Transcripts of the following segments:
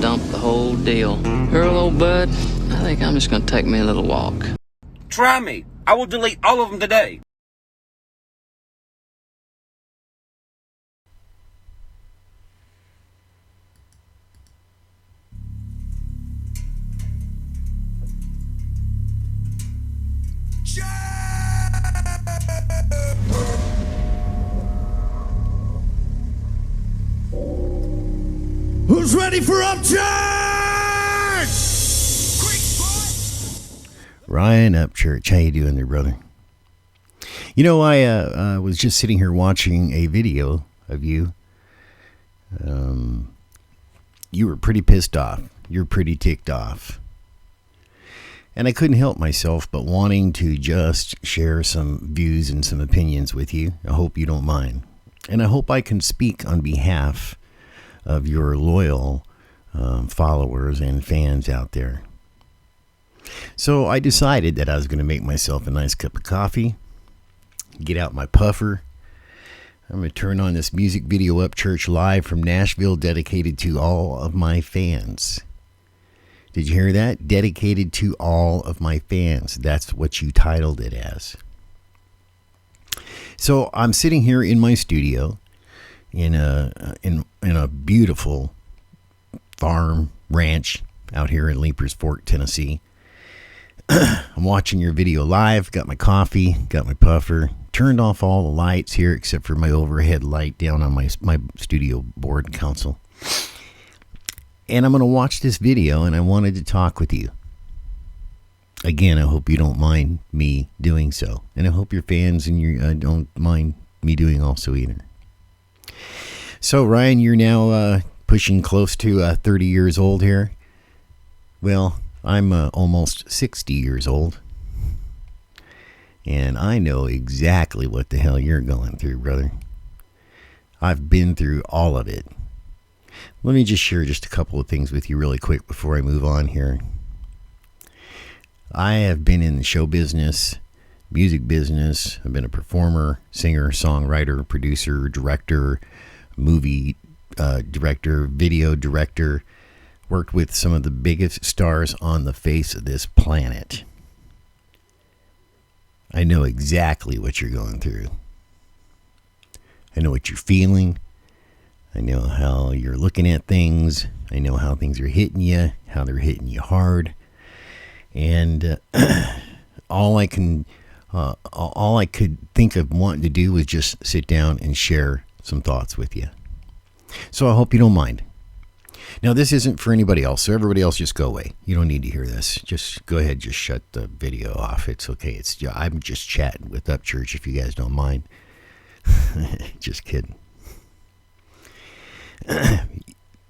dump the whole deal. Earl, old bud, I think I'm just gonna take me a little walk. Try me. I will delete all of them today. Who's ready for Upchurch? Ryan Upchurch, how you doing there, brother? You know, I was just sitting here watching a video of you. You were pretty pissed off. You're pretty ticked off. And I couldn't help myself but wanting to just share some views and some opinions with you. I hope you don't mind. And I hope I can speak on behalf of your loyal followers and fans out there. So I decided that I was going to make myself a nice cup of coffee, get out my puffer. I'm going to turn on this music video Upchurch live from Nashville, dedicated to all of my fans. Did you hear that? Dedicated to all of my fans. That's what you titled it as. So I'm sitting here in my studio in a beautiful farm ranch out here in Leapers Fork, Tennessee. I'm watching your video live, got my coffee, got my puffer, turned off all the lights here except for my overhead light down on my studio board console. And I'm going to watch this video, and I wanted to talk with you. Again, I hope you don't mind me doing so. And I hope your fans and you don't mind me doing also either. So, Ryan, you're now pushing close to 30 years old here. Well, I'm almost 60 years old. And I know exactly what the hell you're going through, brother. I've been through all of it. Let me just share just a couple of things with you really quick before I move on here. I have been in the show business, music business. I've been a performer, singer, songwriter, producer, director, movie director, video director. Worked with some of the biggest stars on the face of this planet. I know exactly what you're going through. I know what you're feeling. I know how you're looking at things. I know how things are hitting you, how they're hitting you hard. And all I could think of wanting to do was just sit down and share some thoughts with you. So I hope you don't mind. Now, this isn't for anybody else, so everybody else just go away. You don't need to hear this. Just go ahead, just shut the video off. It's okay. I'm just chatting with Upchurch if you guys don't mind. Just kidding.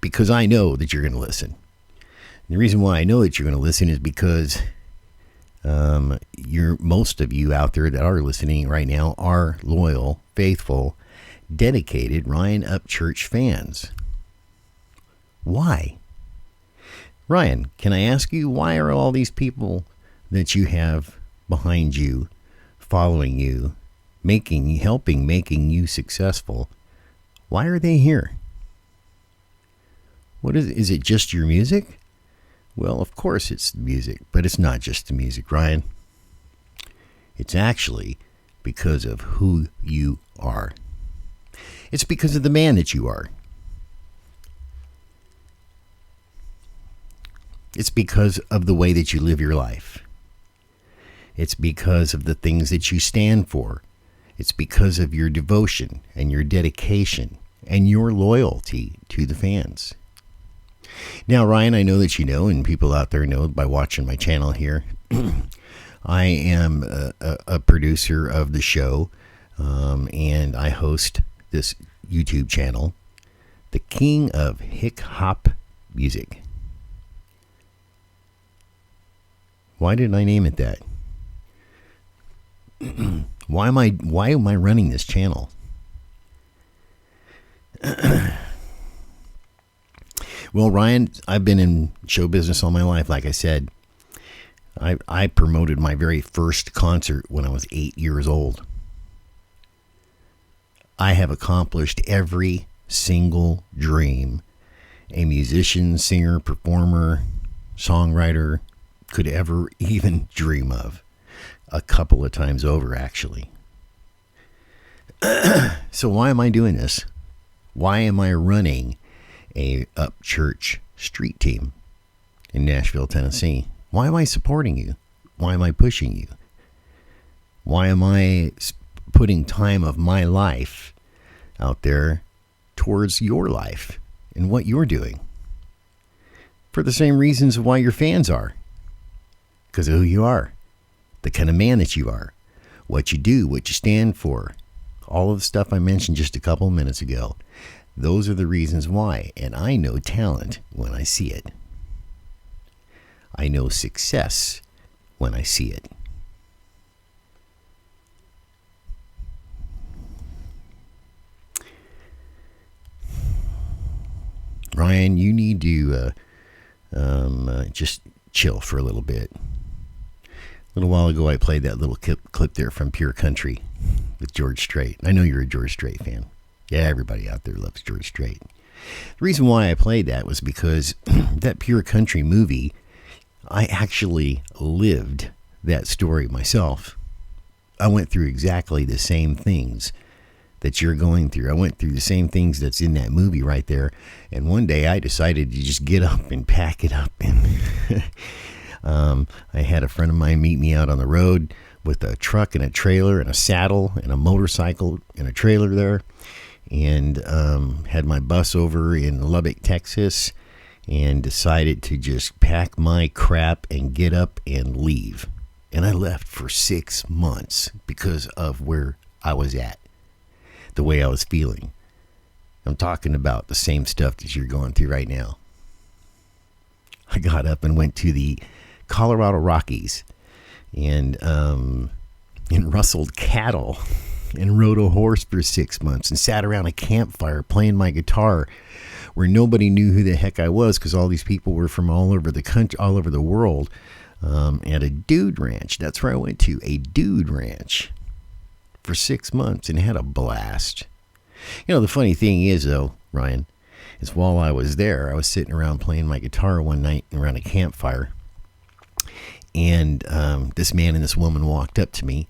Because I know that you're going to listen. And the reason why I know that you're going to listen is because most of you out there that are listening right now are loyal, faithful, dedicated Ryan Upchurch fans. Why? Ryan, can I ask you, why are all these people that you have behind you, following you, helping making you successful, why are they here? What is it just your music? Well, of course it's the music, but it's not just the music, Ryan. It's actually because of who you are. It's because of the man that you are. It's because of the way that you live your life. It's because of the things that you stand for. It's because of your devotion and your dedication and your loyalty to the fans. Now, Ryan, I know that you know, and people out there know by watching my channel here, I am a producer of the show, and I host this YouTube channel, The King of Hick Hop Music. Why did I name it that? Why am I running this channel? Well, Ryan, I've been in show business all my life. Like I said, I promoted my very first concert when I was 8 years old. I have accomplished every single dream a musician, singer, performer, songwriter could ever even dream of. A couple of times over, actually. So why am I doing this? Why am I running a Upchurch street team in Nashville, Tennessee? Why am I supporting you? Why am I pushing you? Why am I putting time of my life out there towards your life and what you're doing? For the same reasons why your fans are. Because of who you are. The kind of man that you are. What you do, what you stand for. All of the stuff I mentioned just a couple of minutes ago. Those are the reasons why. And I know talent when I see it. I know success when I see it. Ryan, you need to just chill for a little bit. A little while ago, I played that little clip there from Pure Country with George Strait. I know you're a George Strait fan. Yeah, everybody out there loves George Strait. The reason why I played that was because that Pure Country movie, I actually lived that story myself. I went through exactly the same things that you're going through. I went through the same things that's in that movie right there. And one day I decided to just get up and pack it up. And I had a friend of mine meet me out on the road with a truck and a trailer and a saddle and a motorcycle and a trailer there. And had my bus over in Lubbock, Texas, and decided to just pack my crap and get up and leave. And I left for 6 months because of where I was at, the way I was feeling. I'm talking about the same stuff that you're going through right now. I got up and went to the Colorado Rockies and rustled cattle and rode a horse for 6 months and sat around a campfire playing my guitar where nobody knew who the heck I was because all these people were from all over the country, all over the world, at a dude ranch. That's where I went to, a dude ranch for 6 months and had a blast. You know, the funny thing is, though, Ryan, is while I was there, I was sitting around playing my guitar one night around a campfire, and this man and this woman walked up to me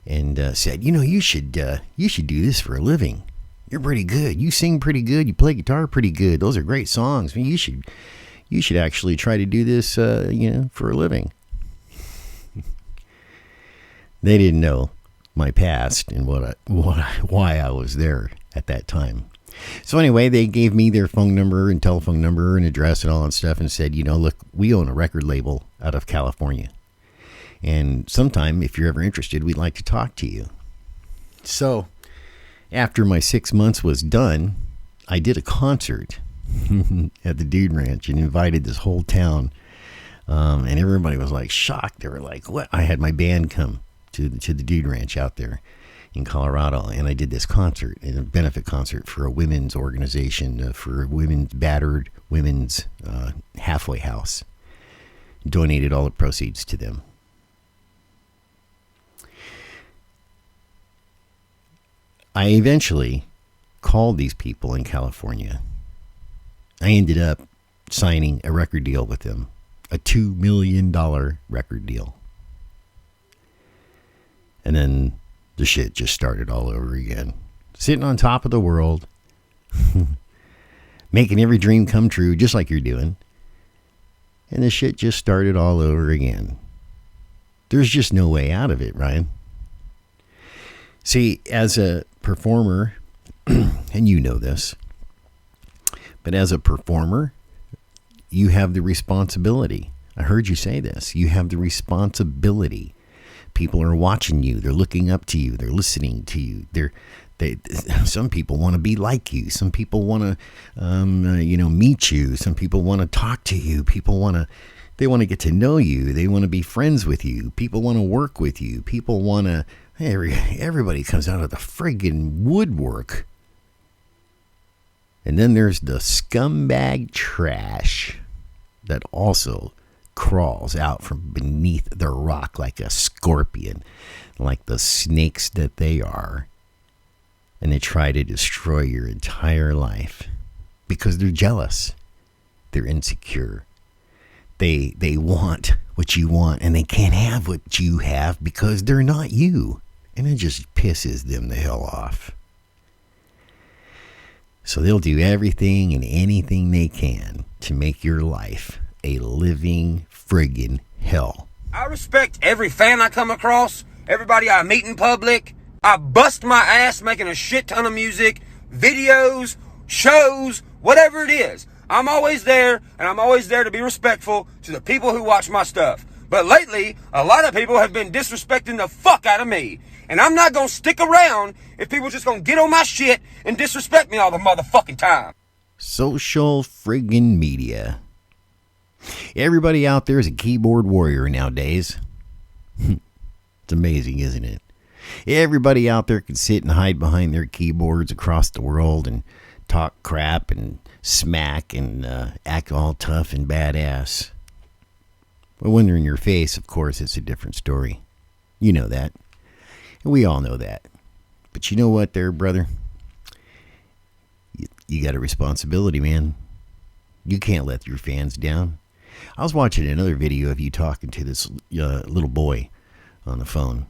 and said, you should do this for a living. You're pretty good. You sing pretty good. You play guitar pretty good. Those are great songs. I mean, you should actually try to do this, for a living. They didn't know my past and why I was there at that time. So anyway, they gave me their phone number and telephone number and address and all that stuff and said, look, we own a record label out of California. And sometime, if you're ever interested, we'd like to talk to you. So after my 6 months was done, I did a concert at the Dude Ranch and invited this whole town. And everybody was like shocked. They were like, what? I had my band come to the Dude Ranch out there in Colorado. And I did this concert, a benefit concert for a women's organization, for women's battered women's halfway house. Donated all the proceeds to them. I eventually called these people in California. I ended up signing a record deal with them, a $2 million record deal. And then the shit just started all over again. Sitting on top of the world, making every dream come true, just like you're doing. And the shit just started all over again. There's just no way out of it, Ryan. See, as a performer, and you know this, but as a performer, you have the responsibility. I heard you say this. You have the responsibility. People are watching you. They're looking up to you. They're listening to you. Some people want to be like you. Some people want to, meet you. Some people want to talk to you. They want to get to know you. They want to be friends with you. People want to work with you. People want to. Everybody comes out of the friggin' woodwork. And then there's the scumbag trash that also crawls out from beneath the rock like a scorpion, like the snakes that they are. And they try to destroy your entire life because they're jealous. They're insecure. They want what you want, and they can't have what you have because they're not you. And it just pisses them the hell off. So they'll do everything and anything they can to make your life a living friggin' hell. I respect every fan I come across, everybody I meet in public. I bust my ass making a shit ton of music, videos, shows, whatever it is. I'm always there, and I'm always there to be respectful to the people who watch my stuff. But lately, a lot of people have been disrespecting the fuck out of me. And I'm not gonna stick around if people just gonna get on my shit and disrespect me all the motherfucking time. Social friggin' media. Everybody out there is a keyboard warrior nowadays. It's amazing, isn't it? Everybody out there can sit and hide behind their keyboards across the world and talk crap and smack and act all tough and badass. But when they're in your face, of course, it's a different story. You know that. And we all know that. But you know what there, brother? You got a responsibility, man. You can't let your fans down. I was watching another video of you talking to this little boy on the phone.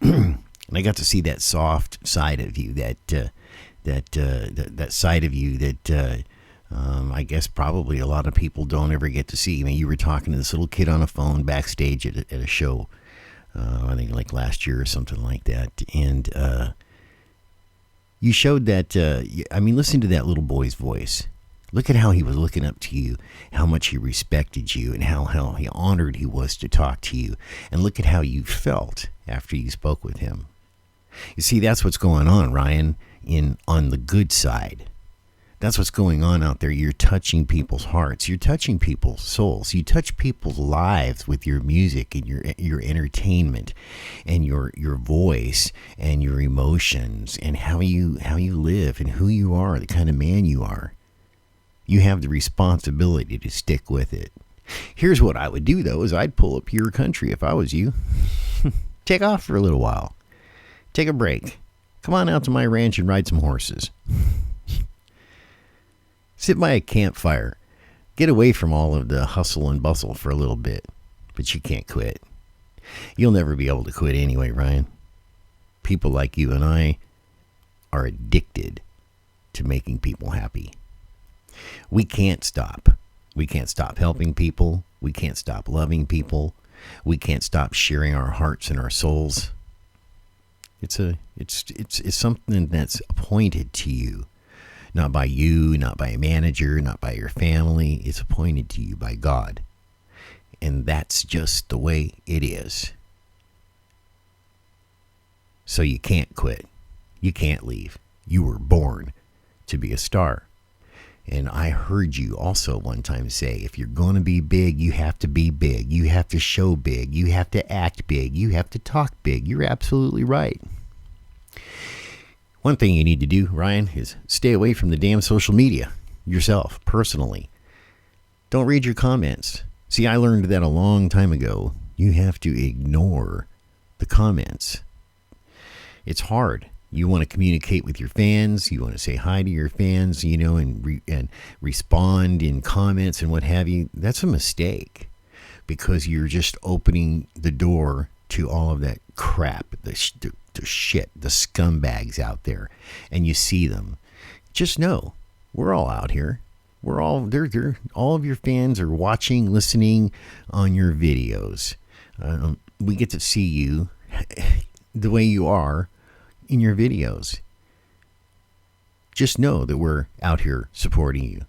And I got to see that soft side of you, that side of you that I guess probably a lot of people don't ever get to see. I mean, you were talking to this little kid on a phone backstage at a show, I think like last year or something like that. And you showed that, listen to that little boy's voice. Look at how he was looking up to you, how much he respected you, and how he honored he was to talk to you. And look at how you felt after you spoke with him. You see, that's what's going on, Ryan, on the good side. That's what's going on out there. You're touching people's hearts. You're touching people's souls. You touch people's lives with your music and your entertainment and your voice and your emotions and how you live and who you are, the kind of man you are. You have the responsibility to stick with it. Here's what I would do, though, is I'd pull up your country if I was you. Take off for a little while. Take a break. Come on out to my ranch and ride some horses. Sit by a campfire. Get away from all of the hustle and bustle for a little bit. But you can't quit. You'll never be able to quit anyway, Ryan. People like you and I are addicted to making people happy. We can't stop. We can't stop helping people. We can't stop loving people. We can't stop sharing our hearts and our souls. It's something that's appointed to you. Not by you, not by a manager, not by your family. It's appointed to you by God. And that's just the way it is. So you can't quit. You can't leave. You were born to be a star. And I heard you also one time say, if you're going to be big, you have to be big. You have to show big. You have to act big. You have to talk big. You're absolutely right. One thing you need to do, Ryan, is stay away from the damn social media yourself, personally. Don't read your comments. See, I learned that a long time ago. You have to ignore the comments. It's hard. You want to communicate with your fans. You want to say hi to your fans, and respond in comments and what have you. That's a mistake because you're just opening the door to all of that crap, the shit, the scumbags out there, and you see them. Just know we're all out here. We're all there. All of your fans are watching, listening on your videos. We get to see you the way you are in your videos. Just know that we're out here supporting you.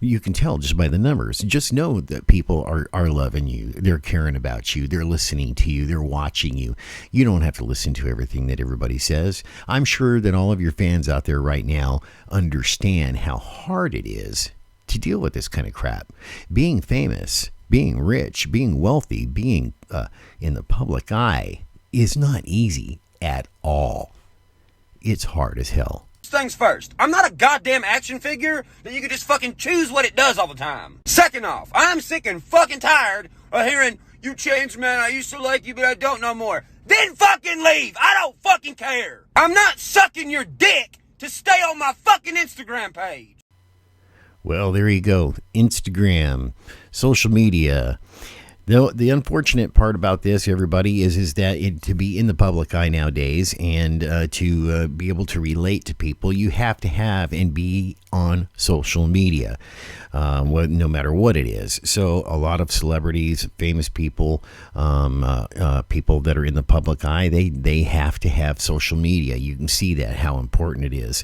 You can tell just by the numbers. Just know that people are loving you. They're caring about you. They're listening to you. They're watching you. You don't have to listen to everything that everybody says. I'm sure that all of your fans out there right now understand how hard it is to deal with this kind of crap. Being famous, being rich, being wealthy, being in the public eye is not easy at all. It's hard as hell. Things first, I'm not a goddamn action figure that you can just fucking choose what it does all the time. Second off, I'm sick and fucking tired of hearing, you changed, man, I used to like you, but I don't no more. Then fucking leave. I don't fucking care. I'm not sucking your dick to stay on my fucking Instagram page. Well, there you go. Instagram, social media. The unfortunate part about this, everybody, is that to be in the public eye nowadays and to be able to relate to people, you have to have and be on social media, no matter what it is. So a lot of celebrities, famous people, people that are in the public eye, they have to have social media. You can see that, how important it is.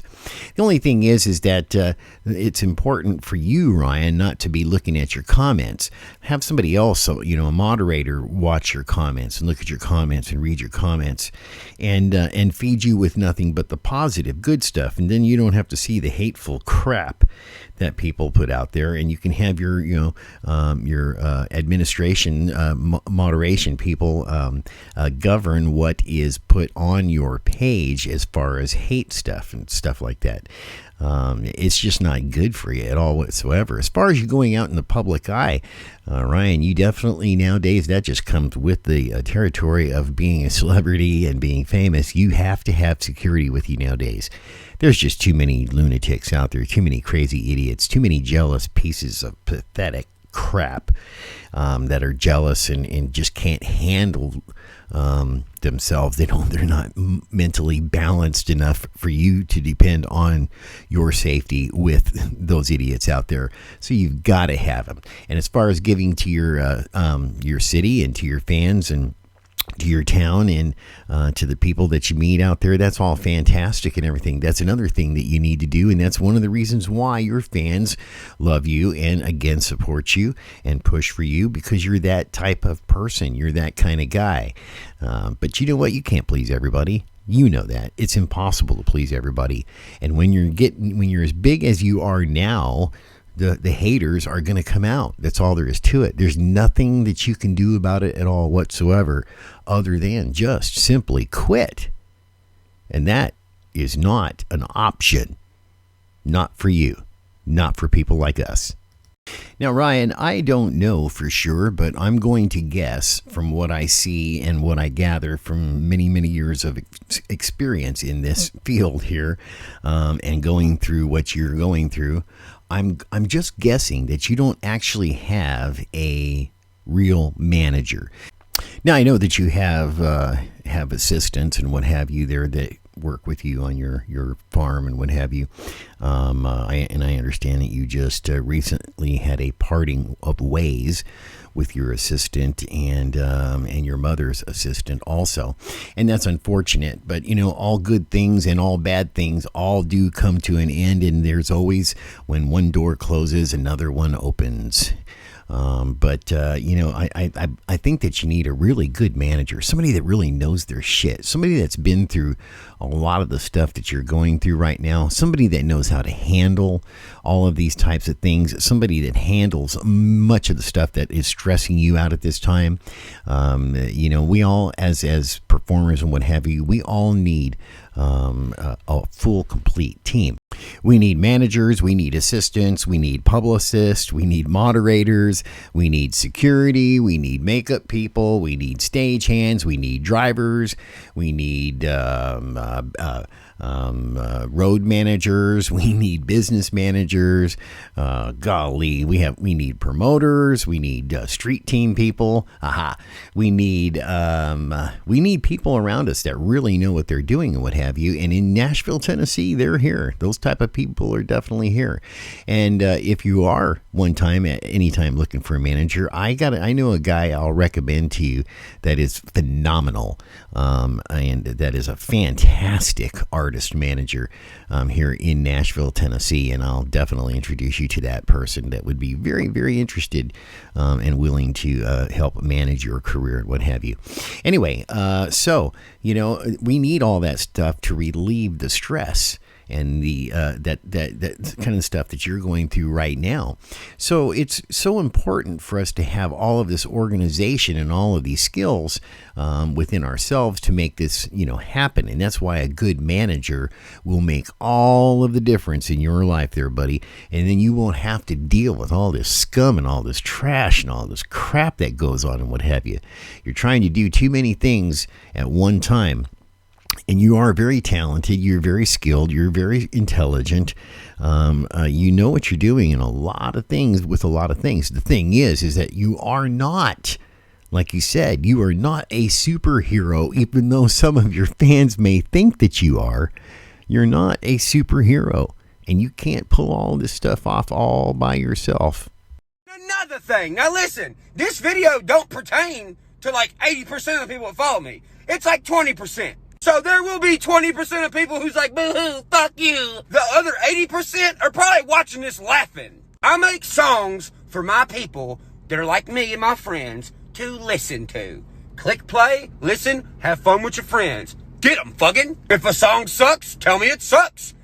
The only thing is that it's important for you, Ryan, not to be looking at your comments. Have somebody else, a moderator, watch your comments and look at your comments and read your comments and feed you with nothing but the positive, good stuff. And then you don't have to see the hateful crap that people put out there, and you can have your administration, moderation people govern what is put on your page as far as hate stuff and stuff like that. It's just not good for you at all whatsoever. As far as you going out in the public eye, Ryan, you definitely nowadays, that just comes with the territory of being a celebrity and being famous. You have to have security with you nowadays. There's just too many lunatics out there, too many crazy idiots, too many jealous pieces of pathetic crap that are jealous and just can't handle themselves. They're not mentally balanced enough for you to depend on your safety with those idiots out there. So you've got to have them. And as far as giving to your city and to your fans and to your town and to the people that you meet out there, that's all fantastic and everything. That's another thing that you need to do, and that's one of the reasons why your fans love you and again support you and push for you, because you're that type of person. You're that kind of guy. But you know what? You can't please everybody. You know that. It's impossible to please everybody. And when you're as big as you are now, the haters are going to come out. That's all there is to it. There's nothing that you can do about it at all whatsoever other than just simply quit. And that is not an option. Not for you. Not for people like us. Now, Ryan, I don't know for sure, but I'm going to guess from what I see and what I gather from many, many years of experience in this field here, and going through what you're going through. I'm just guessing that you don't actually have a real manager. Now, I know that you have assistants and what have you there that work with you on your farm and what have you. I understand that you just recently had a parting of ways with your assistant and your mother's assistant also. And that's unfortunate, but all good things and all bad things all do come to an end, and there's always, when one door closes, another one opens. I think that you need a really good manager, somebody that really knows their shit, somebody that's been through a lot of the stuff that you're going through right now, somebody that knows how to handle all of these types of things, somebody that handles much of the stuff that is stressing you out at this time. We all, as performers and what have you, we all need a full, complete team. We need managers, we need assistants, we need publicists, we need moderators, we need security, we need makeup people, we need stagehands, we need drivers, we need road managers, we need business managers. We need promoters, we need street team people. We need people around us that really know what they're doing and what have you. And in Nashville, Tennessee, they're here. Those type of people are definitely here. And if you are at any time looking for a manager, I know a guy I'll recommend to you that is phenomenal, and that is a fantastic artist manager here in Nashville, Tennessee, and I'll definitely introduce you to that person that would be very, very interested and willing to help manage your career and what have you. Anyway, we need all that stuff to relieve the stress and the that kind of stuff that you're going through right now. So it's so important for us to have all of this organization and all of these skills within ourselves to make this happen. And that's why a good manager will make all of the difference in your life there, buddy. And then you won't have to deal with all this scum and all this trash and all this crap that goes on and what have you. You're trying to do too many things at one time. And you are very talented. You're very skilled. You're very intelligent. You know what you're doing in a lot of things with a lot of things. The thing is that you are not, like you said, you are not a superhero, even though some of your fans may think that you are. You're not a superhero, and you can't pull all this stuff off all by yourself. Another thing. Now listen, this video don't pertain to like 80% of the people that follow me. It's like 20%. So there will be 20% of people who's like, boo-hoo, fuck you. The other 80% are probably watching this laughing. I make songs for my people that are like me and my friends to listen to. Click play, listen, have fun with your friends. Get them, fucking. If a song sucks, tell me it sucks.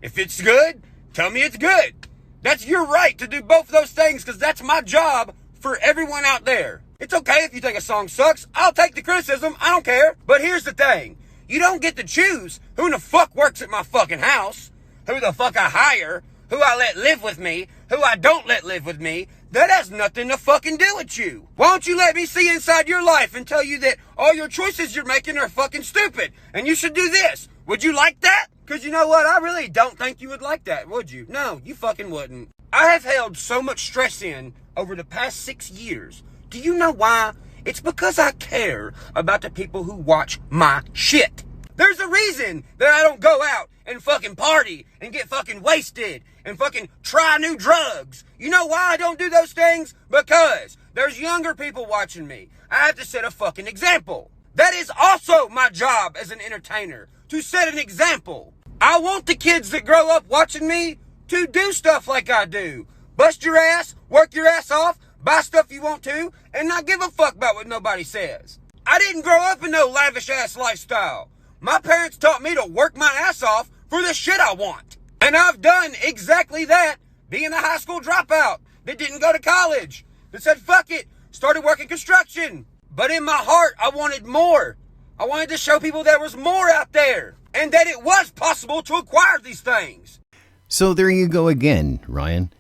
If it's good, tell me it's good. That's your right to do both of those things, because that's my job for everyone out there. It's okay if you think a song sucks. I'll take the criticism. I don't care. But here's the thing. You don't get to choose who in the fuck works at my fucking house, who the fuck I hire, who I let live with me, who I don't let live with me. That has nothing to fucking do with you. Why don't you let me see inside your life and tell you that all your choices you're making are fucking stupid and you should do this? Would you like that? Because you know what? I really don't think you would like that, would you? No, you fucking wouldn't. I have held so much stress in over the past 6 years. Do you know why? It's because I care about the people who watch my shit. There's a reason that I don't go out and fucking party and get fucking wasted and fucking try new drugs. You know why I don't do those things? Because there's younger people watching me. I have to set a fucking example. That is also my job as an entertainer, to set an example. I want the kids that grow up watching me to do stuff like I do. Bust your ass, work your ass off, buy stuff you want to, and not give a fuck about what nobody says. I didn't grow up in no lavish ass lifestyle. My parents taught me to work my ass off for the shit I want. And I've done exactly that, being a high school dropout that didn't go to college, that said fuck it, started working construction. But in my heart, I wanted more. I wanted to show people there was more out there, and that it was possible to acquire these things. So there you go again, Ryan.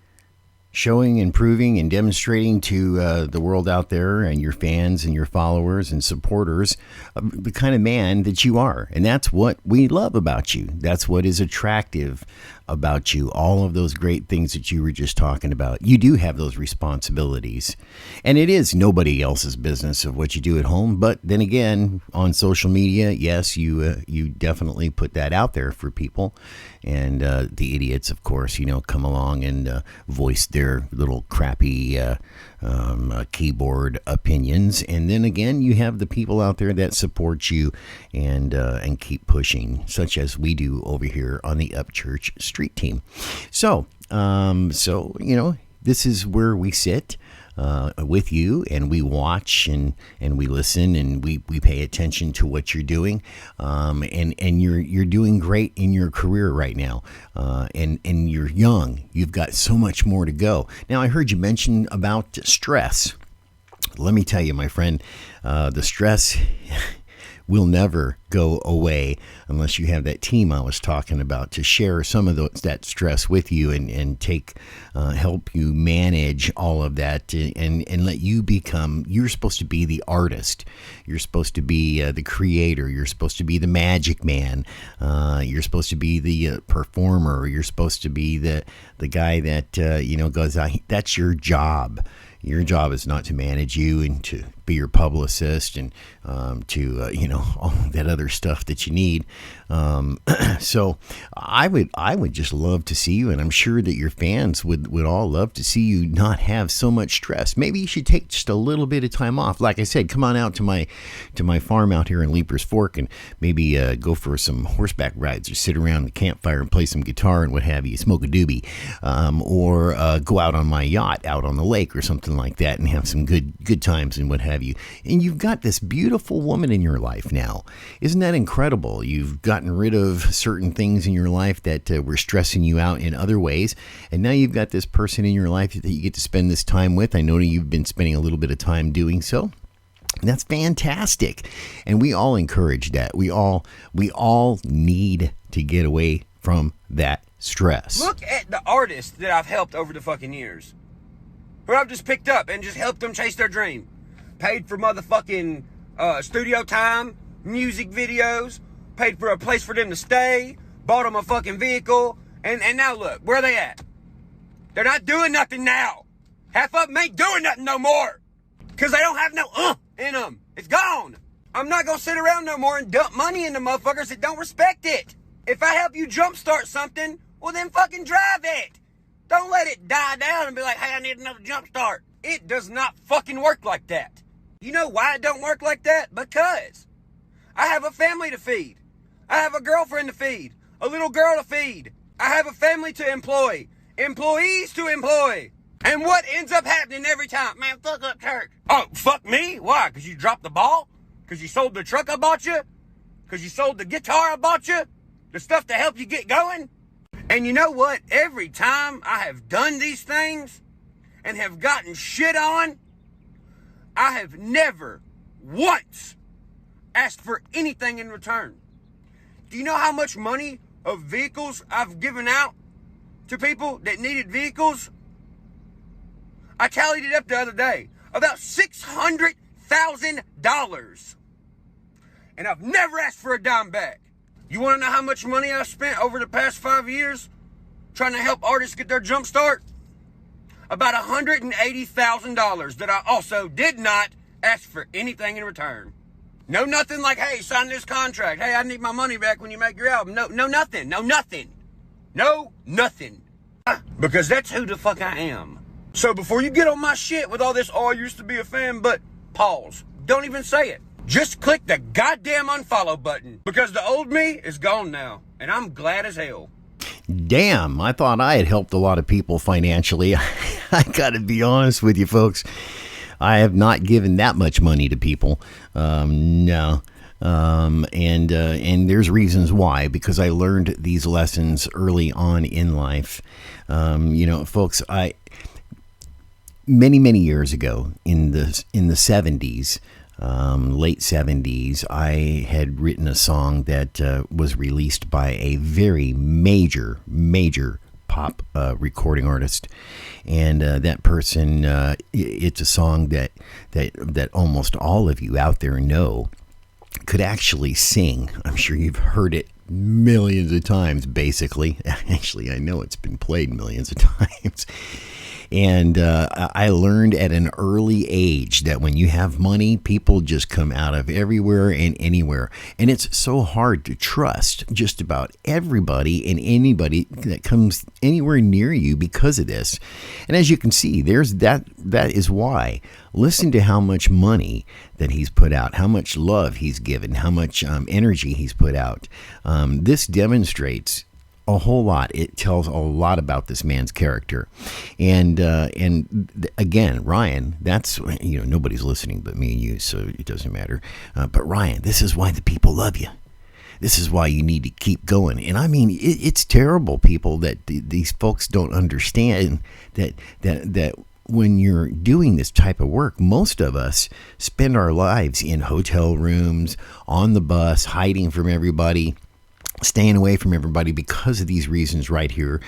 Showing and proving and demonstrating to the world out there and your fans and your followers and supporters the kind of man that you are. And that's what we love about you. That's what is attractive about you. All of those great things that you were just talking about. You do have those responsibilities. And it is nobody else's business of what you do at home. But then again, on social media, yes, you definitely put that out there for people. And the idiots, of course, come along and voice their little crappy keyboard opinions. And then again, you have the people out there that support you and keep pushing, such as we do over here on the Upchurch Street Team. So this is where we sit with you, and we watch and we listen, and we pay attention to what you're doing, and you're doing great in your career right now, and you're young. You've got so much more to go. Now, I heard you mention about stress. Let me tell you, my friend, the stress will never go away unless you have that team I was talking about to share some of that stress with you and help you manage all of that and let you become. You're supposed to be the artist. You're supposed to be the creator. You're supposed to be the magic man. You're supposed to be the performer. You're supposed to be the guy that goes out. That's your job. Your job is not to manage you and to be your publicist and all that other stuff that you need. So I would just love to see you, and I'm sure that your fans would all love to see you not have so much stress. Maybe you should take just a little bit of time off. Like I said, come on out to my farm out here in Leapers Fork and maybe go for some horseback rides or sit around the campfire and play some guitar and what have you, smoke a doobie, or go out on my yacht out on the lake or something like that and have some good times and what have you. And you've got this beautiful woman in your life now. Isn't that incredible? You've gotten rid of certain things in your life that were stressing you out in other ways, and now you've got this person in your life that you get to spend this time with. I know you've been spending a little bit of time doing so. That's fantastic, and we all encourage that. We all need to get away from that stress. Look at the artists that I've helped over the fucking years, who I've just picked up and just helped them chase their dream. Paid for motherfucking studio time, music videos, paid for a place for them to stay, bought them a fucking vehicle, and now look, where are they at? They're not doing nothing now. Half of them ain't doing nothing no more. Because they don't have no in them. It's gone. I'm not going to sit around no more and dump money into motherfuckers that don't respect it. If I help you jumpstart something, well then fucking drive it. Don't let it die down and be like, hey, I need another jumpstart. It does not fucking work like that. You know why it don't work like that? Because I have a family to feed. I have a girlfriend to feed. A little girl to feed. I have a family to employ. Employees to employ. And what ends up happening every time? Man, fuck Upchurch. Oh, fuck me? Why? Because you dropped the ball? Because you sold the truck I bought you? Because you sold the guitar I bought you? The stuff to help you get going? And you know what? Every time I have done these things and have gotten shit on, I have never once asked for anything in return. Do you know how much money of vehicles I've given out to people that needed vehicles? I tallied it up the other day. About $600,000. And I've never asked for a dime back. You want to know how much money I've spent over the past 5 years trying to help artists get their jump start? About $180,000 that I also did not ask for anything in return. No nothing like, hey, sign this contract. Hey, I need my money back when you make your album. No nothing. No nothing. No nothing. Because that's who the fuck I am. So before you get on my shit with all this, oh, I used to be a fan, but pause. Don't even say it. Just click the goddamn unfollow button. Because the old me is gone now. And I'm glad as hell. Damn, I thought I had helped a lot of people financially. I gotta be honest with you folks. I have not given that much money to people. No. And there's reasons why, because I learned these lessons early on in life. Folks, many years ago in the 70s, late 70s, I had written a song that was released by a very major pop recording artist, and that person, it's a song that almost all of you out there know could actually sing. I'm sure you've heard it millions of times, basically. Actually, I know it's been played millions of times. And I learned at an early age that when you have money, people just come out of everywhere and anywhere. And it's so hard to trust just about everybody and anybody that comes anywhere near you because of this. And as you can see, there's that is why. Listen to how much money that he's put out, how much love he's given, how much energy he's put out. This demonstrates a whole lot. It tells a lot about this man's character. And again, Ryan, that's, nobody's listening but me and you, so it doesn't matter. But Ryan, this is why the people love you. This is why you need to keep going. And I mean, it's terrible, people, that these folks don't understand that when you're doing this type of work, most of us spend our lives in hotel rooms, on the bus, hiding from everybody, staying away from everybody because of these reasons right here.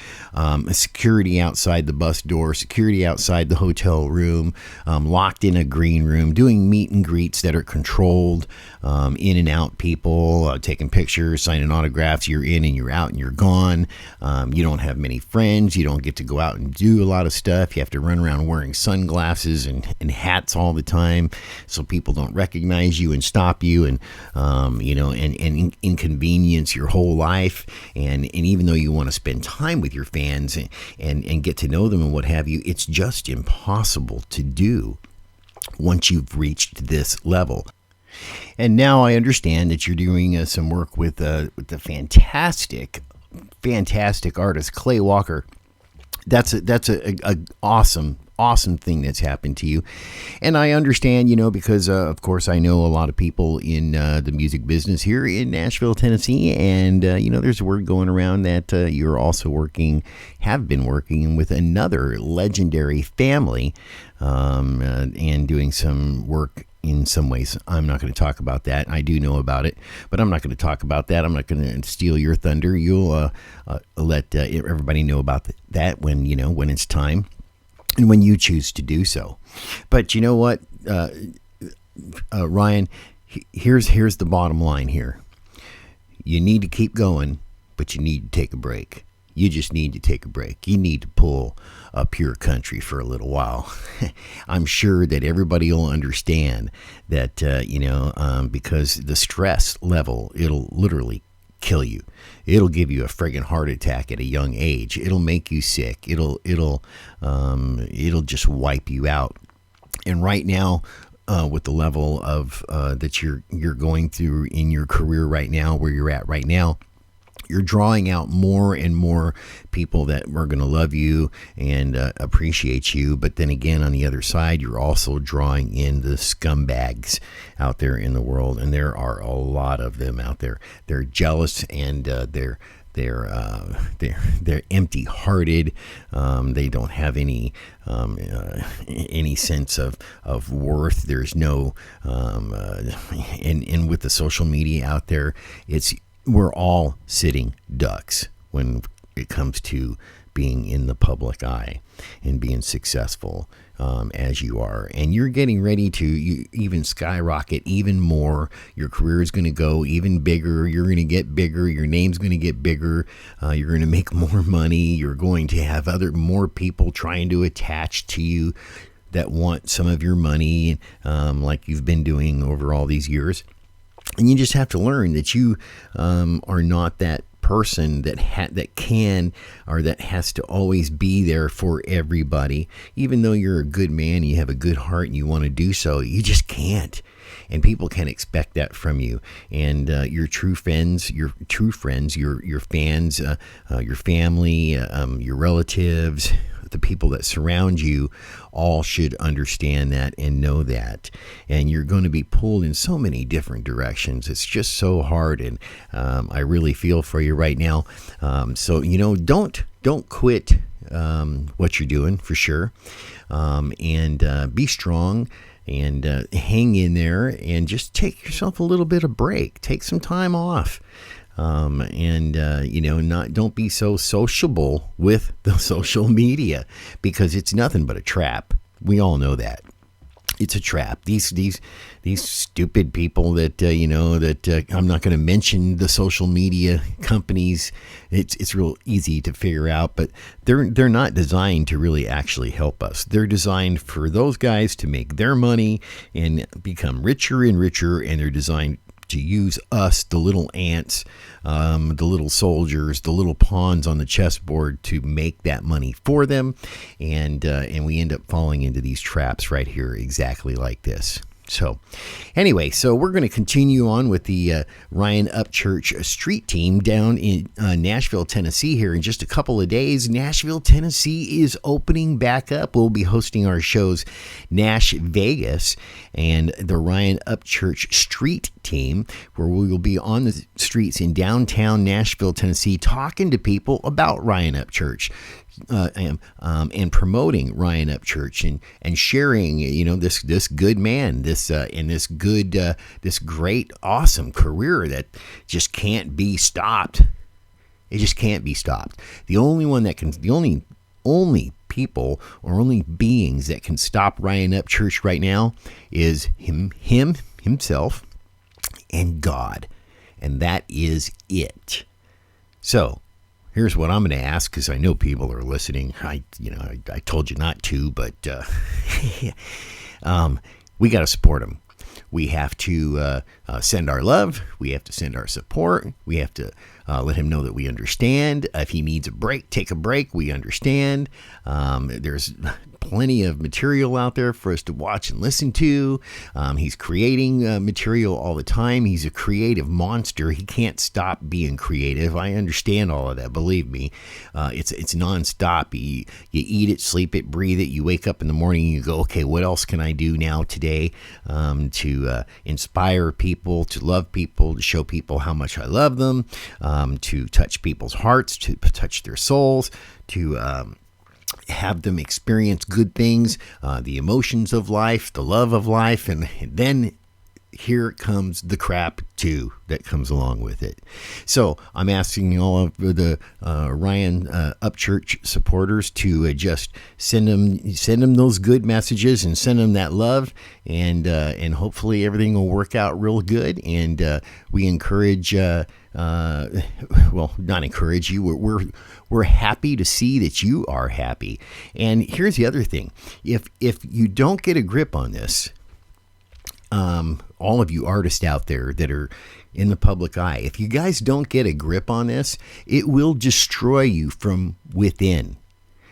Security outside the bus door, security outside the hotel room, locked in a green room, doing meet and greets that are controlled, in and out people, taking pictures, signing autographs. You're in and you're out and you're gone. You don't have many friends. You don't get to go out and do a lot of stuff. You have to run around wearing sunglasses and hats all the time so people don't recognize you and stop you and inconvenience your whole life. And even though you want to spend time with your fans and get to know them and what have you, it's just impossible to do once you've reached this level. And now I understand that you're doing some work with the fantastic artist Clay Walker. That's a awesome thing that's happened to you. And I understand, because of course I know a lot of people in the music business here in Nashville, Tennessee, and there's word going around that you're also have been working with another legendary family, and doing some work. In some ways, I'm not going to talk about that. I do know about it, but I'm not going to talk about that. I'm not going to steal your thunder. You'll let everybody know about that when it's time and when you choose to do so. But you know what, Ryan, here's the bottom line here. you need to keep going, but you need to take a break. You just need to take a break. You need to pull a pure country for a little while. I'm sure that everybody will understand that, because the stress level, it'll literally kill you. It'll give you a friggin' heart attack at a young age. It'll make you sick. It'll just wipe you out. And right now, with the level of that you're going through in your career right now, where you're at right now, you're drawing out more and more people that are going to love you and appreciate you. But then again, on the other side, you're also drawing in the scumbags out there in the world. And there are a lot of them out there. They're jealous and they're empty-hearted. They don't have any sense of worth. There's no and with the social media out there, we're all sitting ducks when it comes to being in the public eye and being successful as you are. And you're getting ready to even skyrocket even more. Your career is going to go even bigger. You're going to get bigger. Your name's going to get bigger. You're going to make more money. You're going to have more people trying to attach to you that want some of your money, like you've been doing over all these years. And you just have to learn that you are not that person that can or that has to always be there for everybody. Even though you're a good man and you have a good heart and you want to do so, you just can't. And people can expect that from you. And your true friends, your fans, your family, your relatives, the people that surround you all should understand that and know that. And you're going to be pulled in so many different directions. It's just so hard. And I really feel for you right now. So, don't quit what you're doing, for sure. And be strong. And hang in there and just take yourself a little bit of break. Take some time off. Don't be so sociable with the social media, because it's nothing but a trap. We all know that. It's a trap. These stupid people that I'm not going to mention the social media companies. It's real easy to figure out, but they're not designed to really actually help us. They're designed for those guys to make their money and become richer and richer, and they're designed to use us, the little ants, the little soldiers, the little pawns on the chessboard, to make that money for them, and we end up falling into these traps right here, exactly like this. So anyway, we're going to continue on with the Ryan Upchurch street team down in Nashville, Tennessee here in just a couple of days. Nashville, Tennessee is opening back up. We'll be hosting our shows Nash Vegas and the Ryan Upchurch street team, where we will be on the streets in downtown Nashville, Tennessee, talking to people about Ryan Upchurch. And promoting Ryan Upchurch and sharing, this good man, this great, awesome career that just can't be stopped. It just can't be stopped. The only people or only beings that can stop Ryan Upchurch right now is himself and God, and that is it. So here's what I'm going to ask, because I know people are listening. I told you not to, but we got to support him. We have to send our love. We have to send our support. We have to let him know that we understand. If he needs a break, take a break. We understand. There's plenty of material out there for us to watch and listen to. He's creating material all the time. He's a creative monster. He can't stop being creative. I understand all of that. Believe me, it's nonstop. You eat it, sleep it, breathe it. You wake up in the morning and you go, okay, what else can I do now today to inspire people, to love people, to show people how much I love them, to touch people's hearts, to touch their souls, to have them experience good things, the emotions of life, the love of life, and then here comes the crap too that comes along with it. So I'm asking all of the Ryan Upchurch supporters to just send them those good messages and send them that love, and hopefully everything will work out real good. And we encourage, well, not encourage you. We're happy to see that you are happy. And here's the other thing: if you don't get a grip on this, all of you artists out there that are in the public eye, if you guys don't get a grip on this, it will destroy you from within.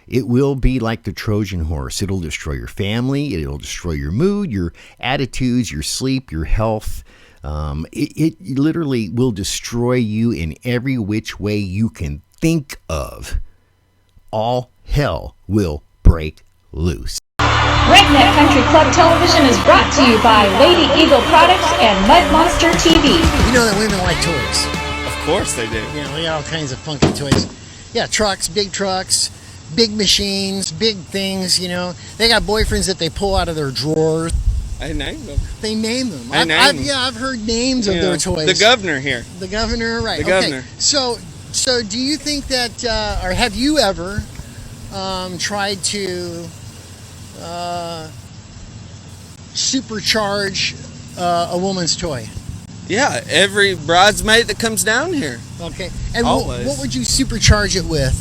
It will be like the Trojan horse. It'll destroy your family. It'll destroy your mood, your attitudes, your sleep, your health. It literally will destroy you in every which way you can think of. All hell will break loose. Redneck Country Club Television is brought to you by Lady Eagle Products and Mud Monster TV. You know that women like toys. Of course they do. You know, we got all kinds of funky toys. Yeah, trucks, big machines, big things, you know. They got boyfriends that they pull out of their drawers. I name them. They name them. I've heard names of their toys. The governor here. The governor, right. The governor. Okay. So do you think that, or have you ever tried to supercharge a woman's toy? Yeah, every bridesmaid that comes down here. Okay. And Always. what would you supercharge it with?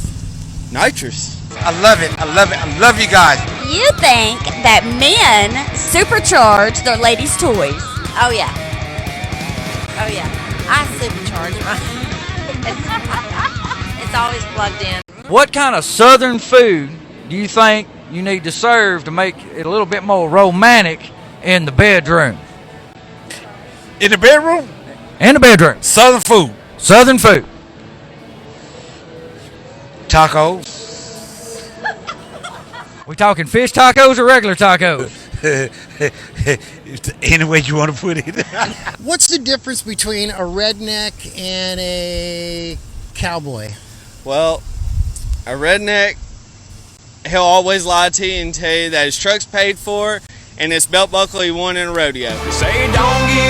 Nitrous. I love it. I love it. I love you guys. You think that men supercharge their ladies' toys? Oh yeah. Oh yeah. I supercharge mine. It's always plugged in. What kind of southern food do you think you need to serve to make it a little bit more romantic in the bedroom? In the bedroom? In the bedroom. Southern food. Southern food. Tacos. We talking fish tacos or regular tacos? Any way you want to put it. What's the difference between a redneck and a cowboy? Well, a redneck, he'll always lie to you and tell you that his truck's paid for and his belt buckle he won in a rodeo. Say don't give